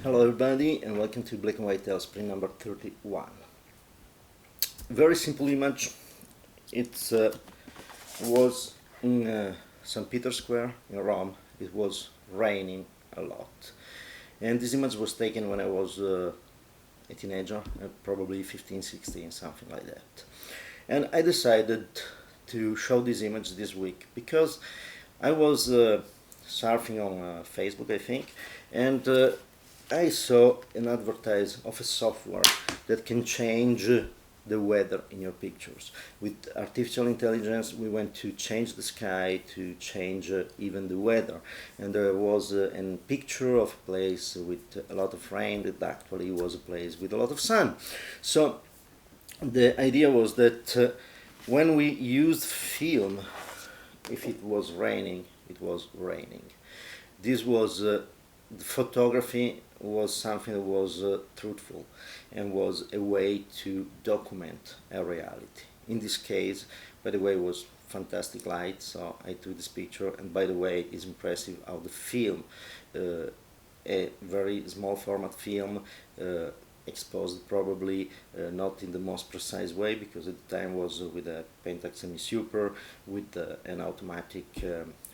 Hello everybody and welcome to BWTales print number 31. Very simple image. It was in St. Peter's Square in Rome. It was raining a lot. And this image was taken when I was a teenager, probably 15, 16, something like that. And I decided to show this image this week because I was surfing on Facebook, I think, and I saw an advertise of a software that can change the weather in your pictures. With artificial intelligence, we went to change the sky, to change even the weather. And there was a picture of a place with a lot of rain that actually was a place with a lot of sun. So the idea was that when we used film, if it was raining, it was raining. This was the photography was something that was truthful and was a way to document a reality. In this case, by the way, it was fantastic light, so I took this picture, and by the way, it's impressive how the film, a very small format film, exposed probably not in the most precise way, because at the time was with a Pentax semi-super with an automatic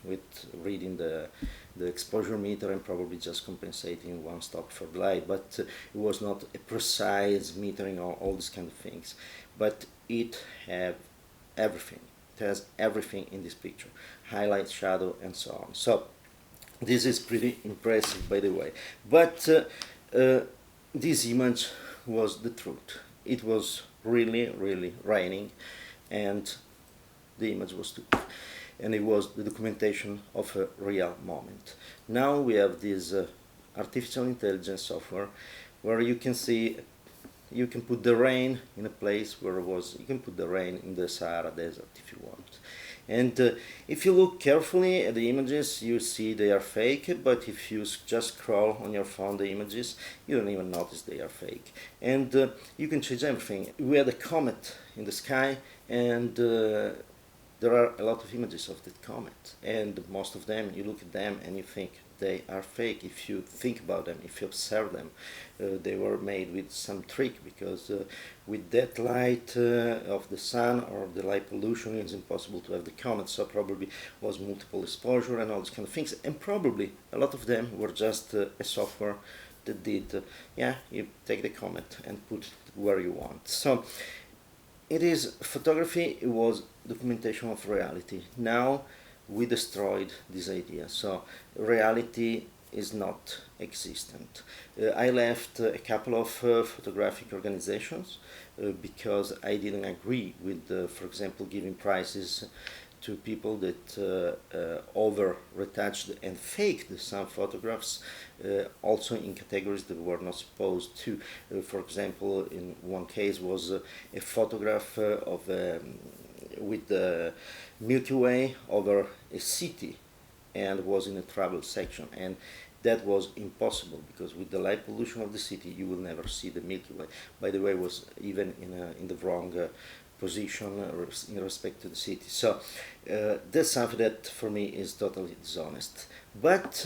with reading the exposure meter and probably just compensating one stop for the light, but it was not a precise metering or all these kind of things. But it have everything. It has everything in this picture: highlight, shadow, and so on. So this is pretty impressive, by the way. But this image was the truth. It was really, really raining, and the image was too. And it was the documentation of a real moment. Now we have this artificial intelligence software where you can see, you can put the rain in a place where it was, you can put the rain in the Sahara Desert if you want. And if you look carefully at the images, you see they are fake, but if you just scroll on your phone the images, you don't even notice they are fake. And you can change everything. We had a comet in the sky, and there are a lot of images of that comet, and most of them, you look at them and you think they are fake. If you think about them, if you observe them, they were made with some trick, because with that light of the sun or the light pollution, it's impossible to have the comet, so probably was multiple exposure and all these kind of things, and probably a lot of them were just a software that did, yeah, you take the comet and put it where you want. So it is photography, it was documentation of reality. Now we destroyed this idea, so reality is not existent. I left a couple of photographic organizations because I didn't agree with, for example, giving prizes to people that over-retouched and faked some photographs, also in categories that were not supposed to. For example, in one case was a photograph of with the Milky Way over a city, and was in a travel section, and that was impossible because with the light pollution of the city you will never see the Milky Way. By the way, it was even in the wrong position in respect to the city. So that's something that for me is totally dishonest. But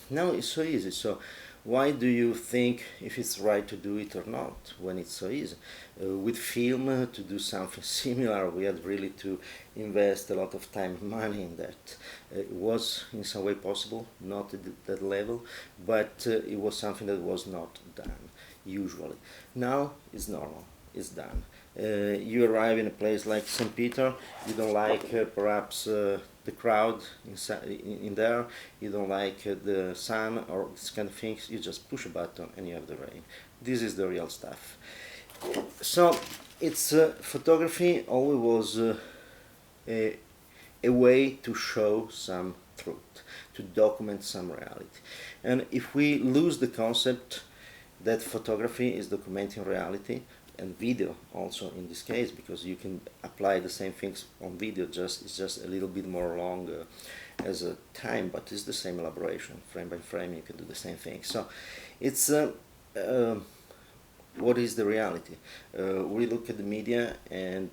now it's so easy. So why do you think if it's right to do it or not when it's so easy? With film, to do something similar, we had really to invest a lot of time and money in that. It was in some way possible, not at that level, but it was something that was not done usually. Now it's normal, it's done. You arrive in a place like St. Peter, you don't like perhaps the crowd in there, you don't like the sun or this kind of things, you just push a button and you have the rain. This is the real stuff. So it's photography always was a way to show some truth, to document some reality. And if we lose the concept that photography is documenting reality, and video also in this case, because you can apply the same things on video, it's just a little bit more long as a time, but it's the same elaboration, frame by frame you can do the same thing. So it's what is the reality? We look at the media, and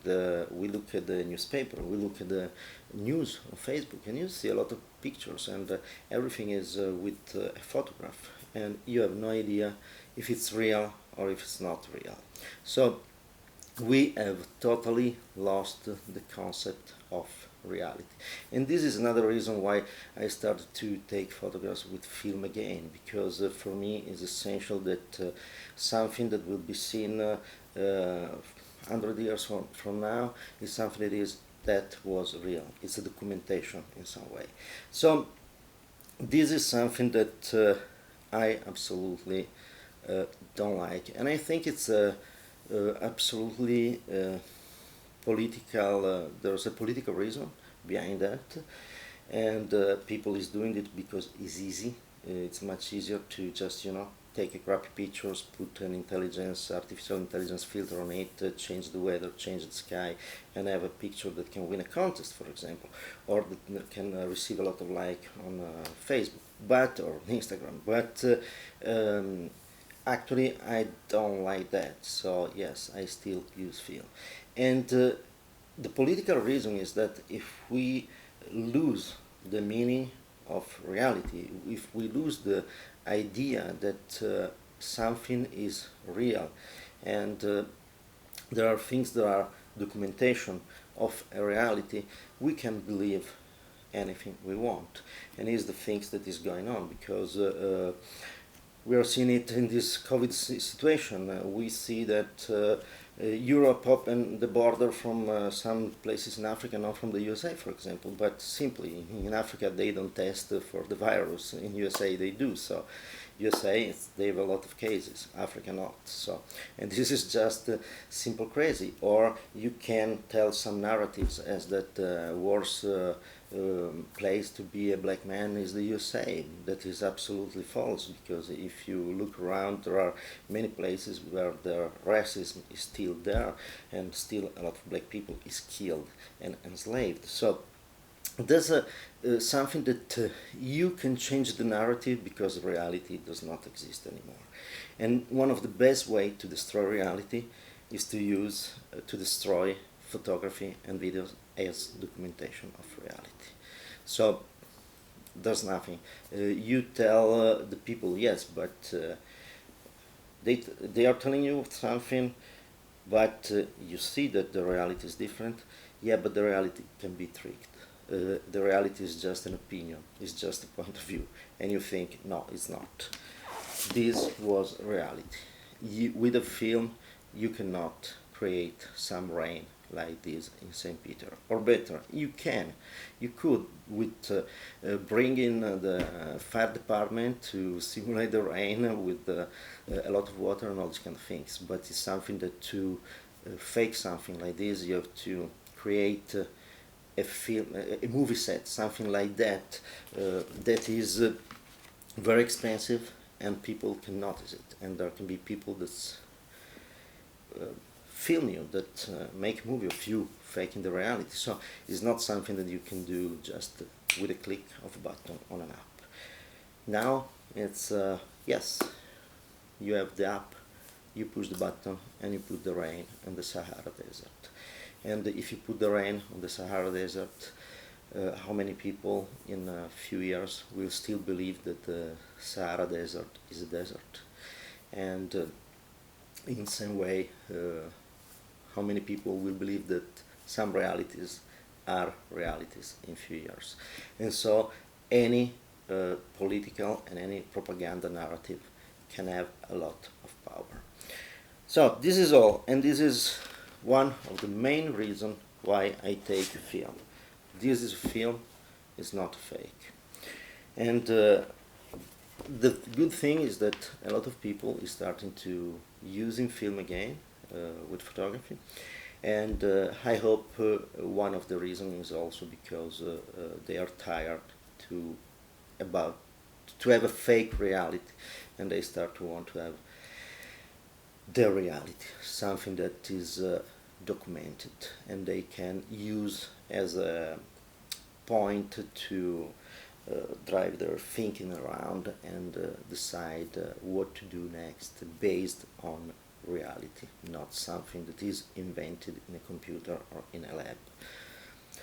we look at the newspaper, we look at the news on Facebook, and you see a lot of pictures, and everything is with a photograph. and you have no idea if it's real or if it's not real. So we have totally lost the concept of reality. And this is another reason why I started to take photographs with film again, because for me it's essential that something that will be seen 100 years from now is something that was real. It's a documentation in some way. So this is something that I absolutely don't like, and I think it's absolutely political. There's a political reason behind that, and people is doing it because it's easy. It's much easier to just take a crappy pictures, put an artificial intelligence filter on it, change the weather, change the sky, and have a picture that can win a contest, for example, or that can receive a lot of like on Facebook, or Instagram. But actually, I don't like that. So yes, I still use film, and the political reason is that if we lose the meaning of reality, if we lose the idea that something is real, and there are things that are documentation of a reality, we can believe anything we want, and is the things that is going on, because we are seeing it in this COVID situation. We see that Europe opened the border from some places in Africa, not from the USA, for example, but simply in Africa they don't test for the virus. In USA they do. So USA, they have a lot of cases, Africa not. So, and this is just simple crazy. Or you can tell some narratives as that worst place to be a black man is the USA. That is absolutely false, because if you look around, there are many places where the racism is still there, and still a lot of black people is killed and enslaved. So there's something that you can change the narrative, because reality does not exist anymore. And one of the best way to destroy reality is to destroy photography and videos as documentation of reality. So there's nothing. You tell the people yes, but they are telling you something, but you see that the reality is different. Yeah, but the reality can be tricked. The reality is just an opinion, it's just a point of view, and you think, no, it's not. This was reality. With a film, you cannot create some rain like this in St. Peter, or better, you could with bringing the fire department to simulate the rain with a lot of water and all these kind of things. But it's something that to fake something like this, you have to create a film, a movie set, something like that, that is very expensive, and people can notice it, and there can be people that film you, that make a movie of you faking the reality. So it's not something that you can do just with a click of a button on an app. Now it's yes, you have the app, you push the button, and you put the rain in the Sahara Desert. And if you put the rain on the Sahara Desert, how many people in a few years will still believe that the Sahara Desert is a desert? And in the same way, how many people will believe that some realities are realities in a few years? And so any political and any propaganda narrative can have a lot of power. So this is all, and this is one of the main reasons why I take a film. This is a film, it's not fake. And the good thing is that a lot of people is starting to using film again with photography. And I hope one of the reasons is also because they are tired to have a fake reality, and they start to want to have their reality, something that is documented, and they can use as a point to drive their thinking around and decide what to do next based on reality, not something that is invented in a computer or in a lab.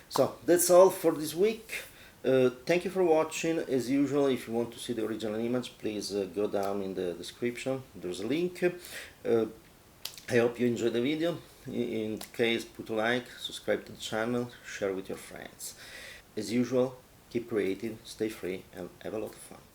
So that's all for this week. Thank you for watching. As usual, if you want to see the original image, please go down in the description. There's a link. I hope you enjoyed the video. In case, put a like, subscribe to the channel, share with your friends. As usual, keep creating, stay free, and have a lot of fun.